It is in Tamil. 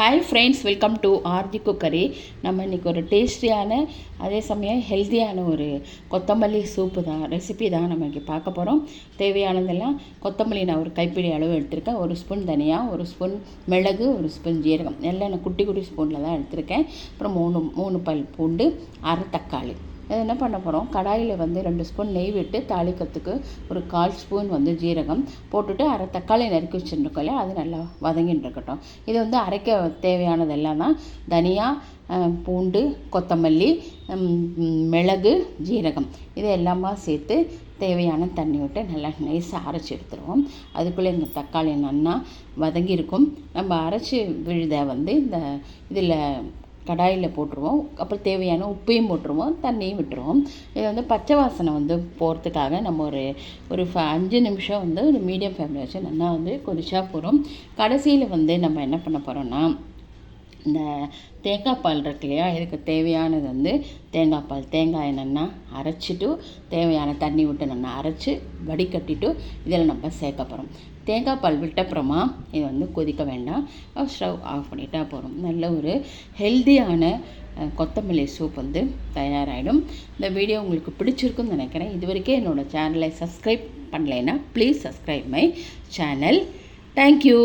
Hi friends, welcome to RG cookery. நம்ம இன்றைக்கி ஒரு டேஸ்டியான அதே சமயம் ஹெல்த்தியான ஒரு கொத்தமல்லி சூப்பு தான் ரெசிபி தான் நம்ம இன்றைக்கி பார்க்க போகிறோம். தேவையானதெல்லாம் கொத்தமல்லி நான் ஒரு கைப்பிடி அளவு எடுத்திருக்கேன். ஒரு ஸ்பூன் தனியா, ஒரு ஸ்பூன் மிளகு, ஒரு ஸ்பூன் ஜீரகம் எல்லாம் நான் குட்டி குட்டி ஸ்பூனில் தான் எடுத்திருக்கேன். அப்புறம் மூணு பல் பூண்டு, அரை தக்காளி. இது என்ன பண்ண போகிறோம், கடாயில் 2 ஸ்பூன் நெய் விட்டு தாளிக்கிறதுக்கு ஒரு 1/4 ஸ்பூன் ஜீரகம் போட்டுட்டு அரை தக்காளி நறுக்கி வச்சுருக்கோம், அது நல்லா வதங்கிட்டு இருக்கட்டும். இது அரைக்க தேவையானதெல்லாம் தான் தனியா, பூண்டு, கொத்தமல்லி, மிளகு, ஜீரகம் இது எல்லாமே சேர்த்து தேவையான தண்ணி விட்டு நல்லா நைஸாக அரைச்சி எடுத்துருவோம். அதுக்குள்ளே இந்த தக்காளி நல்லா வதங்கியிருக்கும். நம்ம அரைச்சி விழுத இந்த இதில் கடாயில் போட்டுருவோம். அப்புறம் தேவையான உப்பையும் போட்டுருவோம், தண்ணியும் விட்டுருவோம். இது பச்சை வாசனை போகிறதுக்காக நம்ம ஒரு 5 நிமிஷம் ஒரு மீடியம் ஃப்ளேமில் வச்சு நல்லா கொதிச்சா போகிறோம். கடைசியில் நம்ம என்ன பண்ண போகிறோன்னா, இந்த தேங்காய் பால் இருக்கு இல்லையா, இதுக்கு தேவையானது தேங்காய் பால். தேங்காயை நல்லா அரைச்சிட்டு தேவையான தண்ணி விட்டு நல்லா அரைச்சி வடிகட்டிட்டு இதில் நம்ம சேர்க்க போகிறோம். தேங்காய் பால் விட்டப்புறமா இது கொதிக்க வேண்டாம், ஸ்டவ் ஆஃப் பண்ணிட்டா போகிறோம். நல்ல ஒரு ஹெல்த்தியான கொத்தமல்லி சூப் தயாராகிடும். இந்த வீடியோ உங்களுக்கு பிடிச்சிருக்குன்னு நினைக்கிறேன். இது வரைக்கும் என்னோடய சேனலை சப்ஸ்கிரைப் பண்ணலைன்னா please subscribe my channel. Thank you.